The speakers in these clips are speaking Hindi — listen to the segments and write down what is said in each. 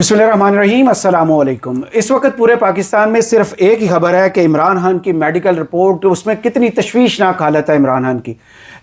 बिस्मिल्लाहिर्रहमानिर्रहीम, अस्सलाम वालेकुम। इस वक्त पूरे पाकिस्तान में सिर्फ एक ही खबर है कि इमरान खान की मेडिकल रिपोर्ट, उसमें कितनी तशवीशनाक हालत है इमरान खान की।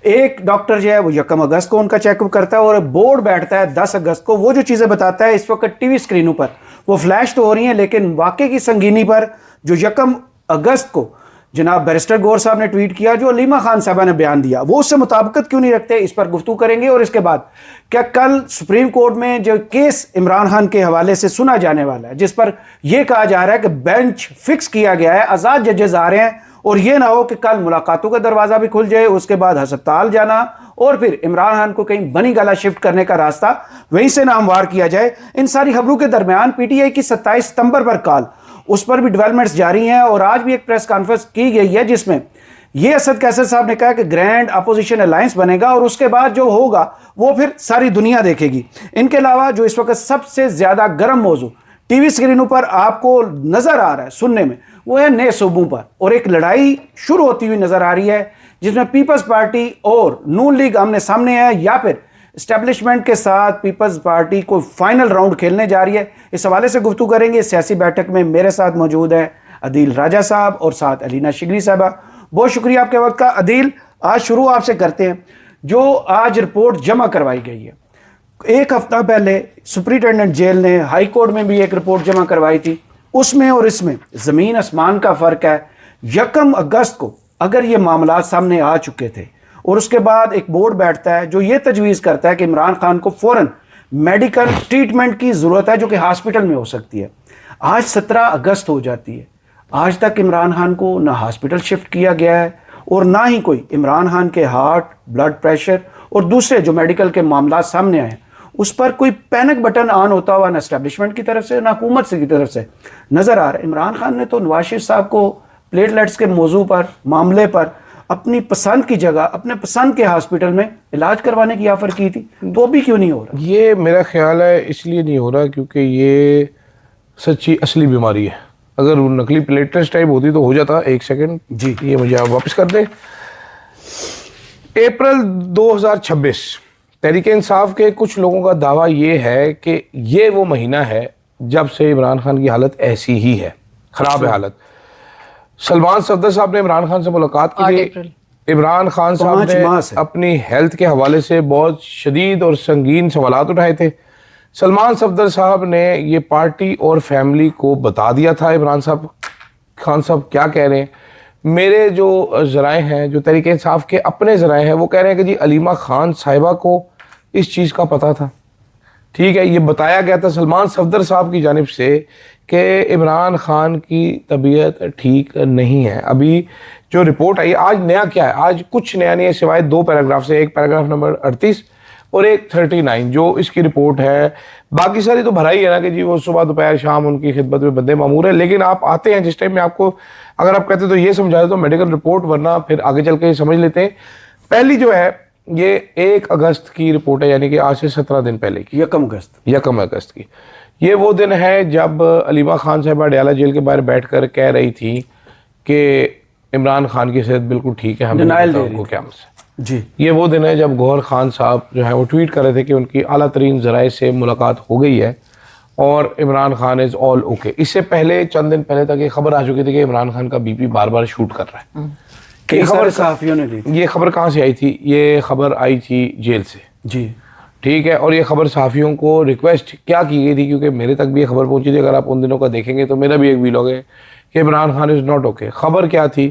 एक डॉक्टर जो है वो 1 अगस्त को उनका चेकअप करता है और बोर्ड बैठता है 10 अगस्त को। वो जो चीज़ें बताता है इस वक्त टीवी स्क्रीनों पर वो फ्लैश तो हो रही हैं, लेकिन वाकई की संगीनी पर जो 1 अगस्त को जनाब बैरिस्टर गौर साहब ने ट्वीट किया, जो अलीमा खान साहबा ने बयान दिया, वो उससे मुताबिकत क्यों नहीं रखते, इस पर गुफ्तगू करेंगे। और इसके बाद क्या कल सुप्रीम कोर्ट में जो केस इमरान खान के हवाले से सुना जाने वाला है, जिस पर यह कहा जा रहा है कि बेंच फिक्स किया गया है, आज़ाद जजेस आ रहे हैं, और यह ना हो कि कल मुलाकातों का दरवाज़ा भी खुल जाए, उसके बाद हस्पताल जाना और फिर इमरान खान को कहीं बनी गला शिफ्ट करने का रास्ता वहीं से नामवार किया जाए। इन सारी खबरों के दरमियान पीटीआई की 27 सितंबर पर कॉल, उस पर भी डेवलपमेंट्स जारी हैं और आज भी एक प्रेस कॉन्फ्रेंस की गई है जिसमें यह असद कैसर साहब ने कहा कि ग्रैंड अपोजिशन अलायंस बनेगा और उसके बाद जो होगा वो फिर सारी दुनिया देखेगी। इनके अलावा जो इस वक्त सबसे ज्यादा गर्म मौजू टीवी स्क्रीनों पर आपको नजर आ रहा है सुनने में, वो है नए सूबों पर, और एक लड़ाई शुरू होती हुई नजर आ रही है जिसमें पीपल्स पार्टी और नून लीग आमने सामने है, या फिर एस्टेब्लिशमेंट के साथ पीपल्स पार्टी को फाइनल राउंड खेलने जा रही है। इस हवाले से गुफ्तगू करेंगे। सियासी बैठक में मेरे साथ मौजूद है अदील राजा साहब और साथ अलीना शिगरी साहबा। बहुत शुक्रिया आपके वक्त का। अदील, आज शुरू आपसे करते हैं। जो आज रिपोर्ट जमा करवाई गई है, एक हफ्ता पहले सुप्रिंटेंडेंट जेल ने हाई कोर्ट में भी एक रिपोर्ट जमा करवाई थी, उसमें और इसमें ज़मीन आसमान का फ़र्क है। 1 अगस्त को अगर ये मामला सामने आ चुके थे और उसके बाद एक बोर्ड बैठता है जो ये तजवीज़ करता है कि इमरान खान को फ़ौरन मेडिकल ट्रीटमेंट की ज़रूरत है जो कि हॉस्पिटल में हो सकती है। आज 17 अगस्त हो जाती है, आज तक इमरान खान को ना हॉस्पिटल शिफ्ट किया गया है और ना ही कोई इमरान खान के हार्ट, ब्लड प्रेशर और दूसरे जो मेडिकल के मामला सामने आए उस पर कोई पैनिक बटन ऑन होता हुआ ना एस्टेब्लिशमेंट की तरफ से ना हुकूमत की तरफ से नज़र आ रहा है। इमरान खान ने तो नवाज शरीफ साहब को प्लेटलेट्स के मौजू पर, मामले पर अपनी पसंद की जगह, अपने पसंद के हॉस्पिटल में इलाज करवाने की ऑफर की थी, तो अभी क्यों नहीं हो रहा? ये मेरा ख्याल है इसलिए नहीं हो रहा क्योंकि ये सच्ची असली बीमारी है। अगर वो नकली प्लेटलेट्स टाइप होती तो हो जाता। एक सेकंड जी, ये मुझे आप वापस कर दें। अप्रैल 2026 तहरीक इंसाफ के कुछ लोगों का दावा ये है कि ये वो महीना है जब से इमरान खान की हालत ऐसी ही है, खराब है हालत। सलमान सफदर साहब ने इमरान खान से मुलाकात की थी। इमरान खान साहब ने अपनी हेल्थ के हवाले से बहुत शदीद और संगीन सवालात उठाए थे। सलमान सफदर साहब ने ये पार्टी और फैमिली को बता दिया था इमरान साहब, खान साहब क्या कह रहे हैं। मेरे जो ज़राए हैं, जो तहरीक इंसाफ के अपने ज़राए हैं, वो कह रहे हैं कि जी अलीमा खान साहिबा को इस चीज़ का पता था। ठीक है, ये बताया गया था सलमान सफदर साहब की जानिब से कि इमरान खान की तबीयत ठीक नहीं है। अभी जो रिपोर्ट आई, आज नया क्या है, आज कुछ नया नहीं है सिवाय 2 पैराग्राफ से, एक पैराग्राफ नंबर 38 और एक 39 जो इसकी रिपोर्ट है। बाकी सारी तो भरा ही है ना कि जी वो सुबह दोपहर शाम उनकी खिदमत में बंदे मामूर है। लेकिन आप आते हैं जिस टाइम में आपको, अगर आप कहते तो ये समझा दे तो मेडिकल रिपोर्ट, वरना फिर आगे चल के समझ लेते हैं। पहली जो है ये 1 अगस्त की रिपोर्ट है, यानी कि आज से 17 दिन पहले की, 1 अगस्त की। ये वो दिन है जब अलीमा खान साहिबा अडयाला जेल के बाहर बैठकर कह रही थी कि इमरान खान की सेहत बिल्कुल ठीक है, हमें क्या जी। ये वो दिन है जब गौहर खान साहब जो है वो ट्वीट कर रहे थे कि उनकी आला तरीन जराए से मुलाकात हो गई है और Imran Khan is all okay. इससे पहले चंद दिन पहले तक ये खबर आ चुकी थी कि इमरान खान का बीपी बार बार शूट कर रहा है। कई खबर सहाफियों ने दी। ये खबर कहाँ से आई थी? ये खबर आई थी जेल से जी, ठीक है। और ये खबर सहाफ़ियों को रिक्वेस्ट क्या की गई थी, क्योंकि मेरे तक भी ये खबर पहुंची थी, अगर आप उन दिनों का देखेंगे तो मेरा भी एक वीलॉग है कि Imran Khan is not okay. खबर क्या थी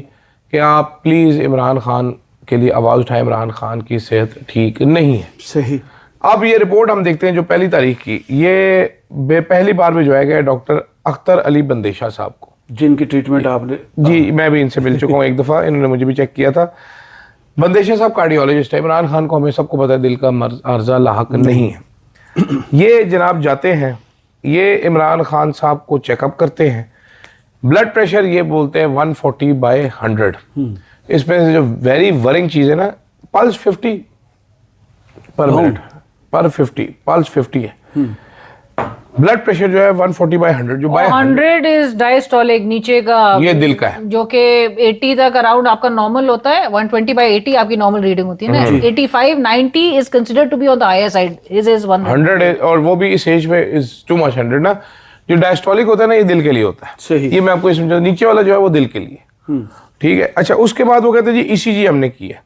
कि आप प्लीज़ इमरान खान के लिए आवाज़ उठाएं, इमरान खान की सेहत ठीक नहीं है। सही। अब ये रिपोर्ट हम देखते हैं जो पहली तारीख की, ये पहली बार भिजवाया गया डॉक्टर अख्तर अली बंदेशा साहब को, जिनकी ट्रीटमेंट आपने जी मैं भी इनसे मिल चुका हूँ एक दफ़ा, इन्होंने मुझे भी चेक किया था। बंदेशा साहब कार्डियोलॉजिस्ट है। इमरान खान को हमें सबको पता है दिल का अर्जा लाहक नहीं है। ये जनाब जाते हैं, ये इमरान खान साहब को चेकअप करते हैं। ब्लड प्रेशर ये बोलते हैं 140/100। इसमें से जो वेरी वरिंग चीज़ है ना, पल्स 50 पर मिनट, पर 50 पल्स 50 है। ब्लड प्रेशर जो है 140/100, जो बाय 100 इज डायस्टोलिक, नीचे का ये दिल का है, जो कि 80 तक अराउंड आपका नॉर्मल होता है। 120/80 आपकी नॉर्मल रीडिंग होती है ना। 85-90 is considered to be on the higher side. His is 100 और वो भी इस एज में इज टू मच। 100 ना, जो डायस्टोलिक होता है ना, ये दिल के लिए होता है। सही। ये मैं आपको समझा, नीचे वाला जो है वो दिल के लिए। ठीक है। अच्छा, उसके बाद वो कहते हैं जी ईसीजी हमने की है,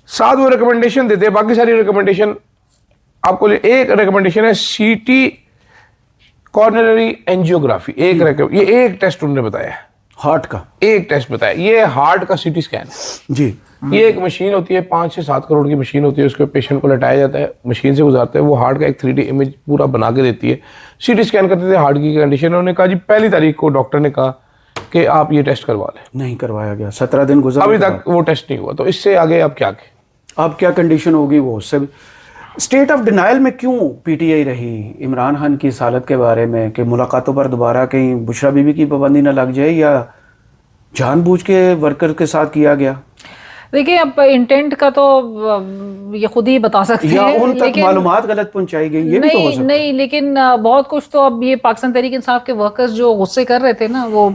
साथ वो रिकमेंडेशन देते हैं। बाकी सारी रिकमेंडेशन आपको एक रिकमेंडेशन है सीटी कॉर्नरी एंजियोग्राफी। ये एक टेस्ट उन्होंने बताया है, हार्ट का एक टेस्ट बताया। ये हार्ट का सीटी स्कैन है जी। ये एक मशीन होती है, 5 से 7 करोड़ की मशीन होती है। उसके पेशेंट को लटाया जाता है, मशीन से गुजारते हैं, वो हार्ट का एक 3D इमेज पूरा बना के देती है। सीटी स्कैन करते थे हार्ट की कंडीशन। उन्होंने कहा जी 1 तारीख को डॉक्टर ने कहा कि आप ये टेस्ट करवा लें। नहीं करवाया गया, 17 दिन गुजर अभी तक वो टेस्ट नहीं हुआ। तो इससे आगे अब क्या अब क्या कंडीशन होगी वो उससे। स्टेट ऑफ डिनाइल में क्यों पीटीआई रही इमरान खान की इस हालत के बारे में कि मुलाकातों पर दोबारा कहीं बुशरा बीबी की पाबंदी न लग जाए, या जानबूझ के वर्कर के साथ किया गया? देखिए, अब इंटेंट का तो ये खुद ही बता सकते या हैं, उन तक लेकिन मालूमात गलत पहुंचाई गई, ये भी तो हो सकता है। नहीं, लेकिन बहुत कुछ तो अब ये पाकिस्तान तहरीक इंसाफ के वर्कर्स जो गुस्से कर रहे थे ना, वो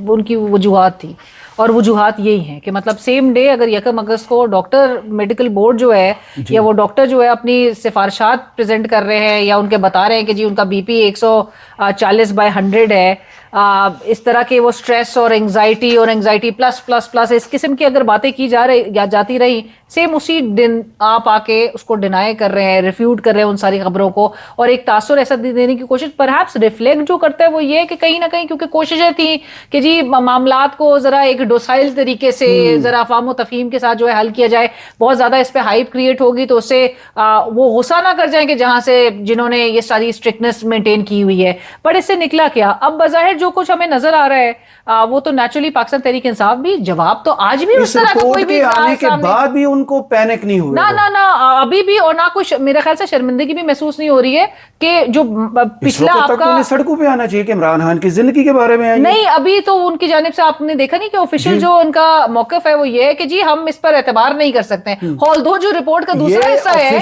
उनकी वजूहात थी। और वजूहात यही हैं कि मतलब सेम डे अगर 1 अगस्त को डॉक्टर मेडिकल बोर्ड जो है या वो डॉक्टर जो है अपनी सिफारिशात प्रेजेंट कर रहे हैं या उनके बता रहे हैं कि जी उनका बीपी 140/100 है, इस तरह के वो स्ट्रेस और एंजाइटी प्लस प्लस प्लस इस किस्म की अगर बातें की जाती रही, सेम उसी दिन आप आके उसको डिनाई कर रहे हैं, रिफ्यूट कर रहे हैं उन सारी खबरों को, और एक तासुर ऐसा देने की कोशिश परहैप्स रिफ्लेक्ट जो करता है वो ये कि कहीं ना कहीं क्योंकि कोशिशें थी कि जी मामलात को जरा एक डोसाइल तरीके से जरा अफाम व तफहीम के साथ जो है हल किया जाए। बहुत ज्यादा इस पे हाइप क्रिएट होगी तो उससे वो गुस्सा ना कर जाएं कि जहां से जिन्होंने ये सारी स्ट्रिक्टनेस मेंटेन की हुई है। पर इससे निकला क्या? अब बज़ाहिर जो कुछ हमें नजर आ रहा है वो तो नेचुरली पाकिस्तान तहरीक इंसाफ भी जवाब तो आज भी उस तरह का कोई भी आने के बाद भी उनको पैनिक नहीं हुआ ना अभी भी, और ना कुछ मेरे ख्याल से शर्मिंदगी भी महसूस नहीं हो रही है कि जो पिछला आपका सड़कों पे आना चाहिए कि इमरान खान की जिंदगी के बारे में नहीं, अभी तो उनकी जानिब से आपने देखा नहीं कि ऑफिशियल जो उनका मौकफ है वो ये है कि जी हम इस पर एतबार नहीं कर सकते। दो जो रिपोर्ट का दूसरा हिस्सा है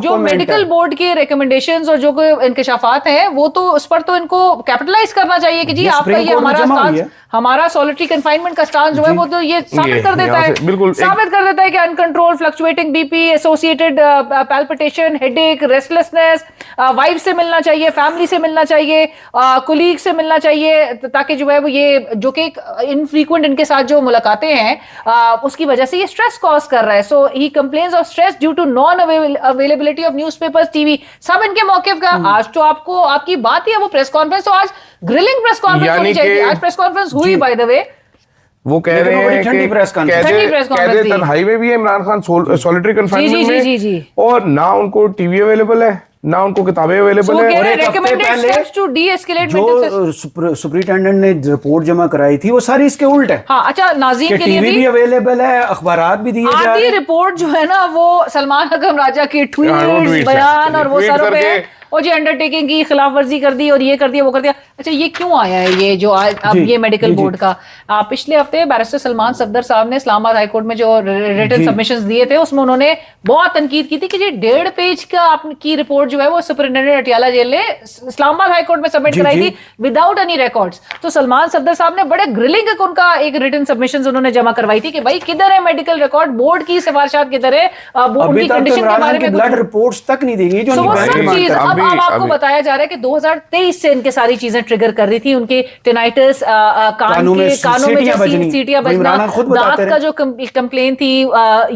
जो मेडिकल बोर्ड के रिकमेंडेशंस और जो इंकशाफात हैं वो तो उस पर तो इनको कैपिटलाइज करना चाहिए कि जी आपका ये हमारा सॉलिटरी कंफाइनमेंट का स्टांस जो है वो तो ये साबित कर देता है, साबित कर देता है कि uncontrolled fluctuating BP, associated palpitation, headache, restlessness, wife से मिलना चाहिए, फैमिली से मिलना चाहिए, कुलीग से मिलना चाहिए, ताकि जो है वो ये जो कि इनफ्रीक्वेंट इनके साथ जो मुलाकातें हैं उसकी वजह से ये स्ट्रेस कॉज कर रहा है। So he complains of stress due to non availability of newspapers, TV, सब इनके मौके का। आज तो आपको आपकी बात ही है वो प्रेस कॉन्फ्रेंस, तो आज ग्रिलिंग प्रेस कॉन्फ्रेंस होनी चाहिए। आज प्रेस कॉन्फ्रेंस हुई बाय द वे, वो कह रहे हैं ठंडी प्रेस कैदे तन्हाई में भी है इमरान खान, सॉलिटरी कन्फाइनमेंट में, और ना उनको टीवी अवेलेबल है ना उनको किताबें अवेलेबल है। और एक हफ्ते पहले जो सुपरिटेंडेंट ने रिपोर्ट जमा कराई थी वो सारी इसके उल्ट है। हाँ, अच्छा, नाज़रीन के लिए भी अवेलेबल है, अखबारात भी दिए जा रहे हैं। रिपोर्ट जो है ना वो सलमान अकरम राजा के ट्वीट, बयान और वो सारों पे और जी अंडरटेकिंग की खिलाफ वर्जी कर दी और ये कर दिया वो कर दिया। अच्छा, ये क्यों आया है ये जो अब ये मेडिकल बोर्ड का? पिछले हफ्ते बैरिस्टर सलमान सफदर साहब ने इस्लामाबाद हाईकोर्ट में जो रिटन सबमिशंस दिए थे उसमें उन्होंने बहुत तनकीद की थी कि जी 1.5 पेज का आपकी रिपोर्ट जो है वो सुपरिटेंडेंट अटियाला जेल ने इस्लामाबाद हाईकोर्ट में सबमिट कराई थी विदाउट एनी रिकॉर्ड्स। तो सलमान सफदर साहब ने बड़े ग्रिलिंग उनका एक रिटन सबमिशन उन्होंने जमा करवाई थी कि भाई किधर है मेडिकल रिकॉर्ड, बोर्ड की सिफारिशात किधर है, बोर्ड की कंडीशन के बारे में ब्लड रिपोर्ट्स तक नहीं दी गई जो सब चीज अब आपको बताया जा रहा है कि 2023 से इनके सारी चीजें ट्रिगर कर रही थी। उनके टिनाइटिस, कानों में सीटियां बजना, दांत का जो कंप्लेन थी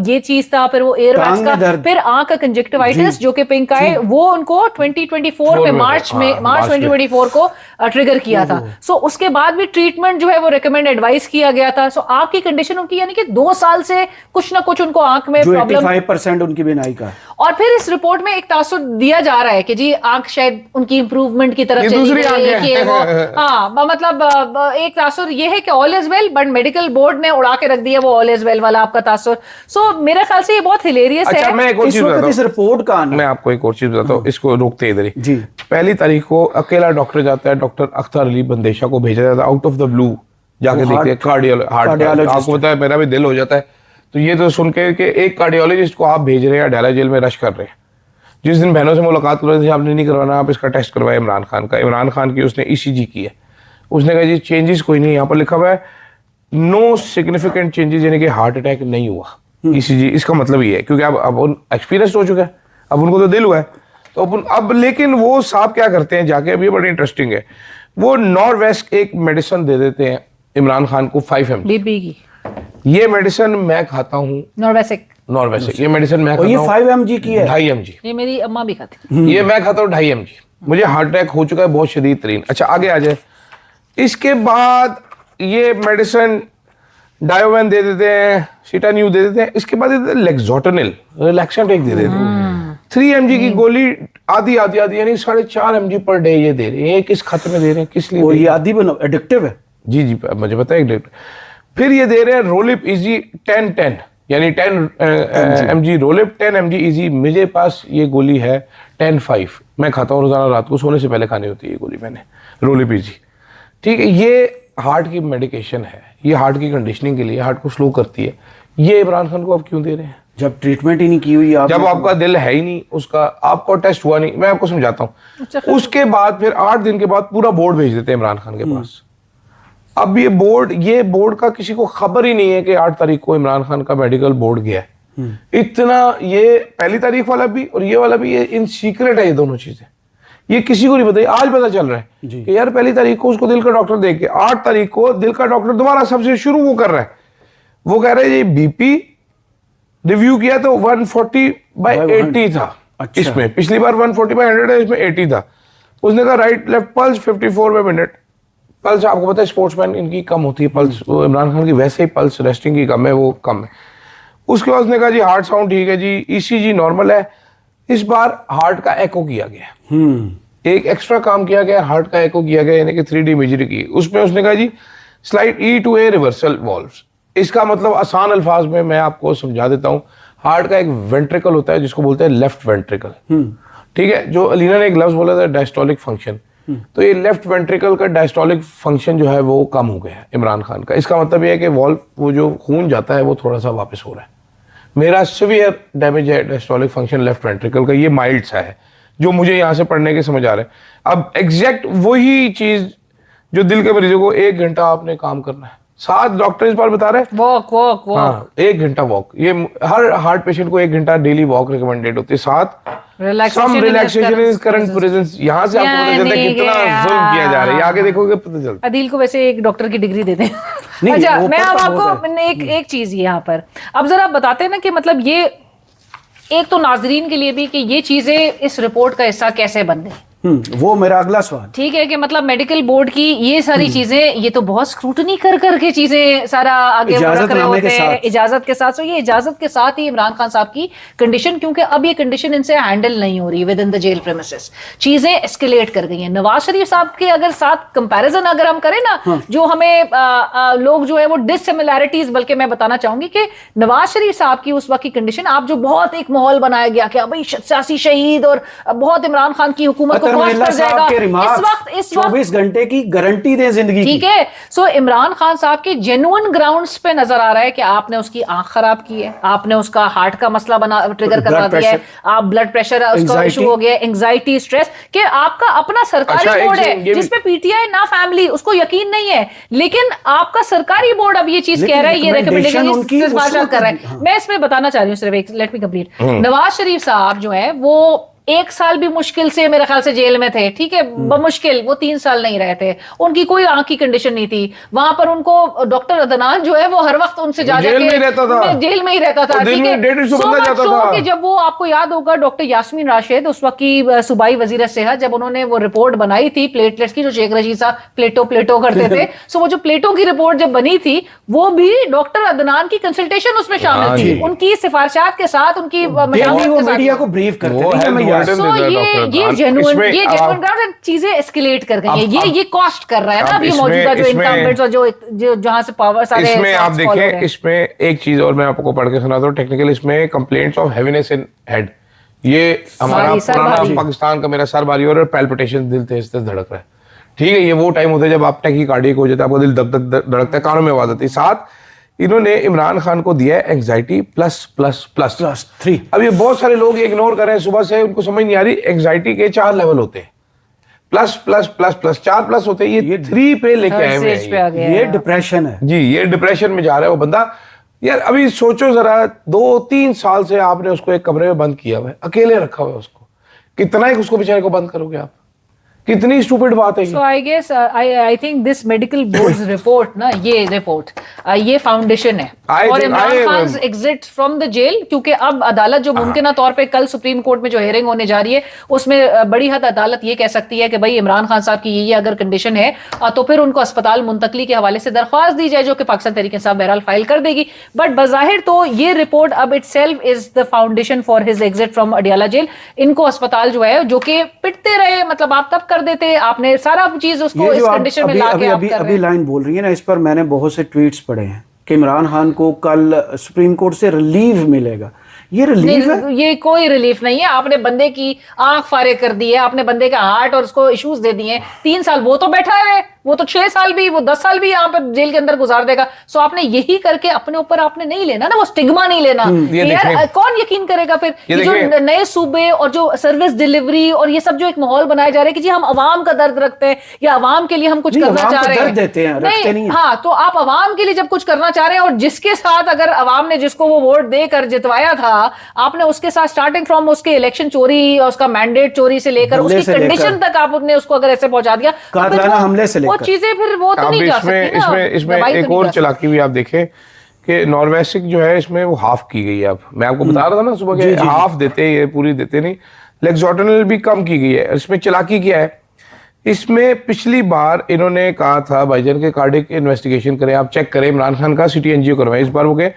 ये चीज था, फिर वो एयर वैक्स का, फिर आंख का कंजक्टिवाइटिस जो कि पिंक आई, वो उनको 2024 में मार्च 2024 को ट्रिगर किया था। सो उसके बाद भी ट्रीटमेंट जो है वो रिकमेंड एडवाइस किया गया था। सो आपकी कंडीशन उनकी यानी कि 2 साल से कुछ ना कुछ उनको आंख में प्रॉब्लम, 85% उनकी बीनाई का, और फिर इस रिपोर्ट में एक तासुर दिया जा रहा है कि जी आंख शायद उनकी इंप्रूवमेंट की तरफ चली गई है वो। हाँ, मतलब एक तासुर ये है कि all is well, but medical board ने उड़ा के रख दिया वो ऑल इज वेल वाला आपका तासुर। सो मेरे ख्याल से ये बहुत हिलेरियस है। मैं एक और चीज बताता हूं, इस रिपोर्ट का मैं आपको एक और चीज बताता हूं, इसको रोकते इधर ही। 1 तारीख को अकेला डॉक्टर जाता है, डॉक्टर अख्तर अली बंदेशा को भेजा जाता है आउट ऑफ द ब्लू, जाके देखते हैं कार्डियोलॉजिस्ट। आपको पता है मेरा भी दिल हो जाता है। तो ये तो सुन के कि एक कार्डियोलॉजिस्ट को आप भेज रहे हैं अडाला जेल में रश कर रहे हैं, जिस दिन बहनों से मुलाकात कर रहे थे, आपने नहीं करवाना, आप इसका टेस्ट करवाए इमरान खान का। इमरान खान की उसने ECG की है, उसने कहा जी चेंजेस कोई नहीं, यहाँ पर लिखा हुआ है नो सिग्निफिकेंट चेंजेस, यानी कि हार्ट अटैक नहीं हुआ। ECG इसका मतलब ये है, क्योंकि अब एक्सपीरियंस हो चुका है, अब उनको तो दिल हुआ है, तो अब लेकिन वो साहब क्या करते हैं जाके, अब ये बड़ी इंटरेस्टिंग है, वो नॉर्वेस्ट एक मेडिसिन दे देते हैं इमरान खान को 5 mg बीपी की। ये मेडिसिन मैं खाता हूँ, नॉर्वेस्ट ये मेडिसिन मैं खाता ये हूँ 5 mg की है। 2.5 mg, ये मेरी अम्मा भी खाती। ये मैं खाता हूँ 2.5 mg। मुझे हार्ट अटैक हो चुका है बहुत शदीद तरीन। अच्छा आगे आ जाए, इसके बाद ये मेडिसिन डायोवेन दे देते हैं, सीटान्यू दे देते हैं, इसके बाद लेक्सोटनिल रिलैक्सेंट एक दे देते हैं 3 mg की गोली, आधी यानी 4.5 mg पर डे ये दे रहे हैं। ये किस खाते में दे रहे हैं, किस लिए? और ये आदि बनो एडिक्टिव है। जी मुझे पता है। फिर ये दे रहे हैं रोलिप इजी 10-10, यानी 10 mg रोलिप, 10 mg इजी। मेरे पास ये गोली है 10-5, मैं खाता हूँ रोजाना, रात को सोने से पहले खानी होती है ये गोली मैंने, रोलिप इजी। ठीक है, ये हार्ट की मेडिकेशन है, ये हार्ट की कंडीशनिंग के लिए, हार्ट को स्लो करती है। ये इमरान खान को आप क्यों दे रहे हैं? जब ट्रीटमेंट ही नहीं की हुई आप, जब आपका दिल है ही नहीं, उसका आपका टेस्ट हुआ नहीं। मैं आपको समझाता हूँ। उसके बाद फिर 8 दिन के बाद पूरा बोर्ड भेज देते हैं इमरान खान के पास। अब ये बोर्ड का किसी को खबर ही नहीं है कि 8 तारीख को इमरान खान का मेडिकल बोर्ड गया है। इतना, ये पहली तारीख वाला भी और ये वाला भी, ये इन सीक्रेट है ये दोनों चीजें, ये किसी को नहीं पता। आज पता चल रहा है कि यार पहली तारीख को उसको दिल का डॉक्टर देख के, 8 तारीख को दिल का डॉक्टर दोबारा सबसे शुरू वो कर रहा है, वो कह रहा है ये बीपी रिव्यू किया तो 140/80 था। अच्छा। इसमें पिछली बार 140/100 है, इसमें 80 था। उसने कहा राइट लेफ्ट पल्स 54/मिनट। पल्स आपको पता है स्पोर्ट्समैन इनकी कम होती है पल्स, वो इमरान खान की वैसे ही पल्स रेस्टिंग की कम है, वो कम है। उसके बाद उसने कहा जी हार्ट साउंड ठीक है जी, ECG नॉर्मल है। इस बार हार्ट का एको किया गया, एक एक्स्ट्रा काम किया गया, हार्ट का एको किया गया, यानी कि 3D इमेजरी की। उसमें उसने कहा जी slight E to A reversal valves. इसका मतलब आसान अल्फाज में मैं आपको समझा देता हूँ, हार्ट का एक वेंट्रिकल होता है जिसको बोलते हैं लेफ्ट वेंट्रिकल, ठीक है। जो अलीना ने एक लफ्ज बोला था डायस्टोलिक फंक्शन, तो ये लेफ्ट वेंट्रिकल का डायस्टोलिक फंक्शन जो है वो कम हो गया है इमरान खान का। इसका मतलब ये है कि वॉल्व, वो जो खून जाता है वो थोड़ा सा वापस हो रहा है। मेरा सीवियर डैमेज है डायस्टोलिक फंक्शन लेफ्ट वेंट्रिकल का, ये माइल्ड सा है जो मुझे यहाँ से पढ़ने के समझ आ रहे हैं। अब एग्जैक्ट वही चीज जो दिल के मरीजों को 1 घंटा आपने काम करना है, 7 डॉक्टर इस बार बता रहे हैं वॉक। हाँ 1 घंटा वॉक, ये हर हार्ट पेशेंट को 1 घंटा डेली वॉक रिकमेंडेड होती है। 7 some relaxation in current presence. यहाँ से आपको पता चलता है कितना जुल्म किया जा रहा है, आगे देखोगे पता चलता है। अदील को वैसे एक डॉक्टर की डिग्री दे दें। नहीं, अच्छा वो मैं अब पता होता आपको एक चीज यहाँ पर अब जरा बताते हैं ना कि मतलब ये एक तो नाजरीन के लिए भी कि ये चीजें इस रिपोर्ट का हिस्सा कैसे बन गई। वो मेरा अगला सवाल। ठीक है कि मतलब मेडिकल बोर्ड की ये सारी चीजें, ये तो बहुत स्क्रूटनी कर करके चीजें सारा आगे रख रहे होते हैं इजाजत के साथ। तो ये इजाजत के साथ ही इमरान खान साहब की कंडीशन, क्योंकि अब ये कंडीशन इनसे हैंडल नहीं हो रही within the jail premises, चीजें एस्केलेट कर गई हैं। नवाज शरीफ साहब के अगर साथ कंपैरिजन अगर हम करें ना, जो हमें लोग जो है वो डिससिमिलैरिटीज, बल्कि मैं बताना चाहूंगी कि नवाज शरीफ साहब की उस वक्त की कंडीशन, आप जो बहुत एक माहौल बनाया गया कि भाई सियासी शहीद और बहुत इमरान खान की हुकूमत को इस वक्त 24 घंटे की गारंटी दें जिंदगी की। ठीक है। सो इमरान खान साहब के जेन्युइन ग्राउंड्स पे नजर आ रहा है कि आपने उसकी आंख खराब की है, आपने उसका हार्ट का मसला ट्रिगर करवा दिया है, आप ब्लड प्रेशर उसका इशू हो गया, एंजाइटी, स्ट्रेस, कि आपका अपना सरकारी बोर्ड है जिसपे पीटीआई ना फैमिली उसको यकीन नहीं है, लेकिन आपका सरकारी बोर्ड अब ये चीज कह रहा है, ये रिकमेंडेशन कर रहा है। मैं इसमें बताना चाह रही हूँ सिर्फ एक, let me complete. Nawaz Sharif साहब जो है वो 1 साल भी मुश्किल से मेरे ख्याल से जेल में थे, ठीक है, बमुश्किल वो 3 साल नहीं रहे थे। उनकी कोई आंख की कंडीशन नहीं थी। वहां पर उनको डॉक्टर अदनान जो है वो हर वक्त उनसे जा जेल में ही रहता था, ठीक है। कि जब वो, आपको याद होगा डॉक्टर यास्मीन राशिद उस वक्त की सूबाई वजीर सेहत, जब उन्होंने वो रिपोर्ट बनाई थी प्लेटलेट्स की, जो शेख रशीद साहब प्लेटो करते थे, सो वो जो प्लेटो की रिपोर्ट जब बनी थी वो भी डॉक्टर अदनान की कंसल्टेशन उसमें शामिल थी, उनकी सिफारिशात के साथ, उनकी मीडिया को ब्रीफ करते ये जेन्युइन चीजें एस्केलेट कर गई हैं। ये कॉस्ट कर रहा है ना अभी मौजूदा जो इनकम्बेंट्स और जो जहां से पावर सारे, इसमें आप देखें, इसमें एक चीज और मैं आपको पढ़ के सुनाता हूं टेक्निकल। इसमें complaints of heaviness in head, ये हमारा पुराना पाकिस्तान का मेरा सर भारी और पैल्पिटेशन, दिल तेज तेज धड़क रहा है, ठीक है। ये वो टाइम होता है जब आप टैकीकार्डिक हो जाता है, आपका दिल धक धक धड़कता है, कानों में आवाज आती है। 7 इन्होंने इमरान खान को दिया है एंग्जाइटी प्लस प्लस प्लस +3। अब ये बहुत सारे लोग इग्नोर कर रहे हैं सुबह से, उनको समझ नहीं आ रही एंग्जाइटी के 4 लेवल होते हैं, plus plus plus plus 4 plus होते हैं, ये 3 पे लेके आए हुए स्टेज पे आ हैं गया ये है। डिप्रेशन है। जी, ये डिप्रेशन में जा रहा है वो बंदा। यार अभी सोचो जरा, 2-3 साल से आपने उसको एक कमरे में बंद किया हुआ है, अकेले रखा हुआ है उसको, कितना ही उसको बेचारे को बंद करोगे आप? कितनी स्टूपिड बात है ये। So I guess I think this medical board's report ना, ये रिपोर्ट ये फाउंडेशन है और Imran Khan exit from the jail, क्योंकि अब अदालत जो मुमकिन तौर पे कल सुप्रीम कोर्ट में जो हेयरिंग होने जा रही है उसमें बड़ी हद अदालत ये कह सकती है कि भाई इमरान खान साहब की ये अगर कंडीशन है तो फिर उनको अस्पताल मुंतकली के हवाले से दरख्वास्त दी जाए, जो कि पाकिस्तान तहरीक इंसाफ बहरहाल फाइल कर देगी। बट बज़ाहिर तो ये रिपोर्ट अब itself is the foundation for his exit from Adiala jail. इनको अस्पताल जो है, जो कि पिटते रहे, मतलब आप तब कर देते, आपने सारा चीज उसको इस कंडीशन में लाके आप कर रहे हैं। अभी लाइन बोल रही है ना, इस पर मैंने बहुत से ट्वीट्स पढ़े हैं कि इमरान खान को कल सुप्रीम कोर्ट से रिलीव मिलेगा। ये रिलीफ है? ये कोई रिलीफ नहीं है। आपने बंदे की आंख फारे कर दी है, आपने बंदे का हार्ट और उसको इश्यूज दे दिए। 3 साल वो तो बैठा है, वो तो 6 साल भी, वो 10 साल भी यहाँ पर जेल के अंदर गुजार देगा। सो आपने यही करके अपने ऊपर आपने नहीं लेना ना, वो स्टिग्मा नहीं लेना। यार कौन यकीन करेगा फिर? ये जो नए सूबे और जो सर्विस डिलीवरी और ये सब जो एक माहौल बनाया जा रहा है कि जी हम अवाम का दर्द रखते हैं या अवाम के लिए हम कुछ करना चाह रहे हैं, नहीं, हाँ, तो आप अवाम के लिए जब कुछ करना चाह रहे हैं और जिसके साथ अगर अवाम ने जिसको वो वोट देकर जितवाया था, आपने उसके साथ स्टार्टिंग फ्रॉम उसके इलेक्शन चोरी और उसका मैंडेट चोरी से लेकर उसकी कंडीशन तक आपने उसको अगर ऐसे पहुंचा दिया, हमले से वो चीजें फिर वो तो नहीं जा सकती ना। इसमें एक और चालाकी भी आप देखें कि नॉर्वेसिक जो है इसमें वो हाफ की गई है। अब मैं आपको बता रहा था ना सुबह के हाफ देते हैं, ये पूरी देते नहीं। लेक्सोटनल भी कम की गई है। इसमें चालाकी क्या है, इसमें पिछली बार इन्होंने कहा था भाईजान के कार्डिक इन्वेस्टिगेशन करें, आप चेक करें, इमरान खान का सिटी एनजीओ करवाएं। इस बार वो कहे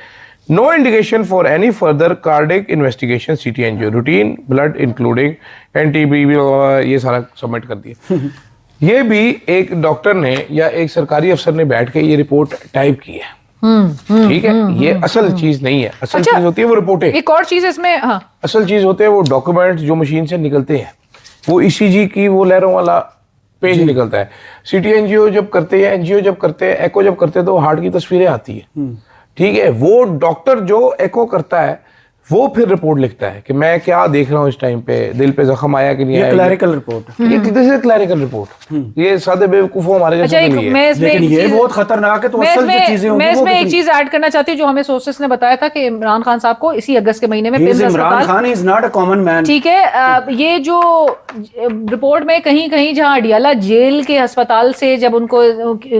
no indication for any further cardiac investigation CT angio, routine blood including एंटीबी, ये सारा सबमिट कर दिया। ये भी एक डॉक्टर ने या एक सरकारी अफसर ने बैठ के ये रिपोर्ट टाइप की है। ठीक है, ये असल चीज नहीं है। असल चीज होती है वो रिपोर्टें। एक और चीज इसमें, हाँ, असल चीज होते हैं वो डॉक्यूमेंट्स जो मशीन से निकलते हैं, वो ईसीजी की वो लहरों वाला पेज निकलता है। सिटी एनजीओ जब करते हैं, एनजीओ जब करते हैं, एको जब करते हैं, तो हार्ट की तस्वीरें आती है। ठीक है, वो डॉक्टर जो एको करता है वो फिर रिपोर्ट लिखता है कि मैं क्या देख रहा हूँ इस टाइम पे, दिल पे जख्म आया कि नहीं आया। क्लैरिकल रिपोर्ट, ये किसी क्लैरिकल रिपोर्ट, ये सादे बेवकूफों हमारे जैसे के लिए है। लेकिन ये बहुत खतरनाक है। तो असल जो चीजें मैं इसमें एक चीज ऐड करना चाहती हूँ जो हमें सोर्सेस ने बताया था कि इमरान खान साहब को इसी अगस्त के महीने में Imran Khan is not a common man. ठीक है, ये जो रिपोर्ट में कहीं कहीं जहां अडियाला जेल के अस्पताल से जब उनको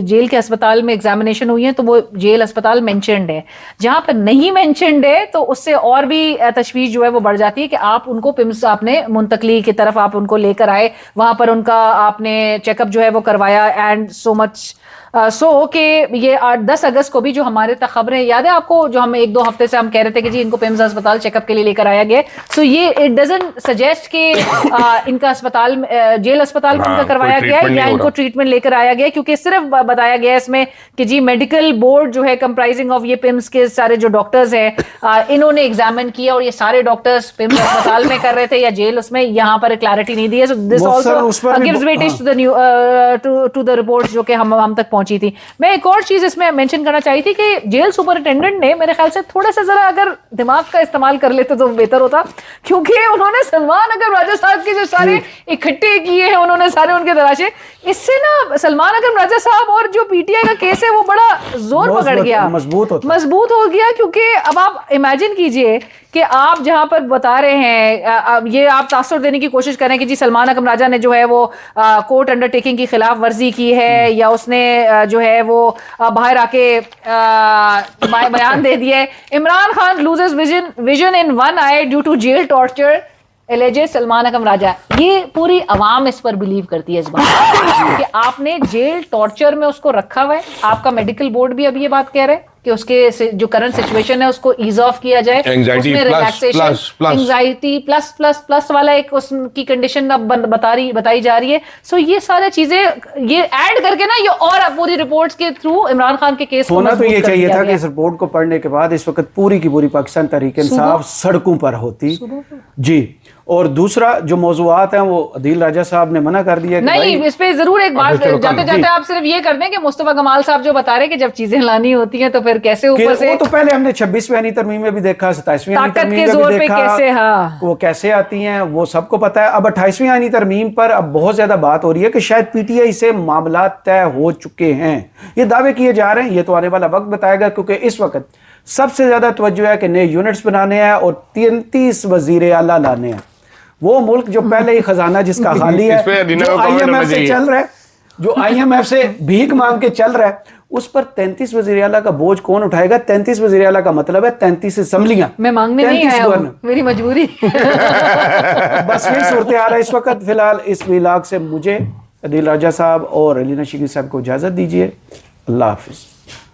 जेल के अस्पताल में एग्जामिनेशन हुई है तो वो जेल अस्पताल मेंशन्ड है। जहां पर नहीं मेंशन्ड है तो उससे और भी तशवीश जो है वो बढ़ जाती है कि आप उनको पिम्स आपने मुंतकली की तरफ आप उनको लेकर आए, वहां पर उनका आपने चेकअप जो है वो करवाया एंड सो मच कि ये 10 अगस्त को भी जो हमारे तक खबरें याद है आपको, जो हम 1-2 हफ्ते से हम कह रहे थे कि जी इनको पिम्स अस्पताल चेकअप के लिए लेकर आया गया। सो ये इट डजंट सजेस्ट कि इनका अस्पताल जेल अस्पताल में उनका करवाया गया है या इनको ट्रीटमेंट लेकर आया गया, क्योंकि सिर्फ बताया गया है इसमें कि जी मेडिकल बोर्ड जो है कंप्राइजिंग ऑफ ये पिम्स के सारे जो डॉक्टर्स हैं इन्होंने एग्जामिन किया और ये सारे डॉक्टर्स पिम्स अस्पताल में कर रहे थे या जेल उसमें, यहाँ पर क्लैरिटी नहीं दी है। So this also gives weightage to the new to the reports जो कि हम तक पहुंची थी। मैं एक और चीज इसमें मेंशन करना चाहिए थी कि जेल सुपरिटेंडेंट ने मेरे ख्याल से थोड़ा सा जरा अगर दिमाग का इस्तेमाल कर लेते तो बेहतर होता, क्योंकि उन्होंने सलमान अकरम राजा साहब के जो सारे इकट्ठे किए हैं उन्होंने सारे उनके तराशे, इससे ना सलमान अकरम राजा साहब और जो पीटीआई का केस है वो बड़ा जोर पकड़ गया, मजबूत हो गया। क्योंकि अब आप इमेजिन कीजिए कि आप जहां पर बता रहे हैं ये आप तासुर देने की कोशिश करें कि जी सलमान अकरम राजा ने जो है वो कोर्ट अंडरटेकिंग की खिलाफ वर्जी की है या उसने जो है वो बाहर आके बयान दे दिया है। Imran Khan loses vision in one eye due to jail torture alleged Salman Akram Raja. ये पूरी अवाम इस पर बिलीव करती है इस बात कि आपने जेल टॉर्चर में उसको रखा हुआ है। आपका मेडिकल बोर्ड भी अभी ये बात कह रहे हैं कि उसके जो करंट सिचुएशन है उसको ईज ऑफ किया जाए, उसमें relaxation, anxiety plus plus plus वाला एक उसकी कंडीशन अब बताई जा रही है। सो ये सारी चीजें ये ऐड करके ना ये और पूरी रिपोर्ट्स के थ्रू इमरान खान के केस होना तो ये चाहिए था कि इस रिपोर्ट को पढ़ने के बाद इस वक्त पूरी की पूरी पाकिस्तान तहरीक इंसाफ सड़कों पर होती जी। और दूसरा जो मौजूआत हैं वो अदील राजा साहब ने मना कर दिया कि नहीं, भाई, इस पे जरूर एक बात चलो, जाते जाते आप सिर्फ ये कर दें कि मुस्तफा कमाल साहब जो बता रहे हैं कि जब चीजें लानी होती हैं तो फिर कैसे कि ऊपर से वो तो पहले हमने 26वीं आईनी तरमीम में भी देखा, 27वीं आईनी ताकत तरमीम के में जोर भी पे देखा कैसे, हाँ। वो कैसे आती हैं वो सबको पता है। अब 28वीं आईनी तरमीम पर अब बहुत ज्यादा बात हो रही है कि शायद पीटीआई से मामला तय हो चुके हैं, ये दावे किए जा रहे हैं। ये तो आने वाला वक्त बताएगा, क्योंकि इस वक्त सबसे ज्यादा तवज्जो है कि नए यूनिट्स बनाने हैं और 33 वजीर आला लाने हैं। वो मुल्क जो पहले ही खजाना जिसका खाली है, इस पे अदीना जो को comment IMF होना से चाहिए। चल रहा है, जो IMF से भीख मांग के चल रहा है, उस पर 33 वजीर आला का बोझ कौन उठाएगा? 33 वजीर आला का मतलब है 33 असम्बलियां। मैं मांगने नहीं 33 आया हूं, गवर्नर। मेरी मजबूरी। बस यही सूरत हाल है इस वक्त। फिलहाल इस विलाग से मुझे, अदील राजा साहब और अली नशीकी साहब को इजाजत दीजिए। अल्लाह हाफिज।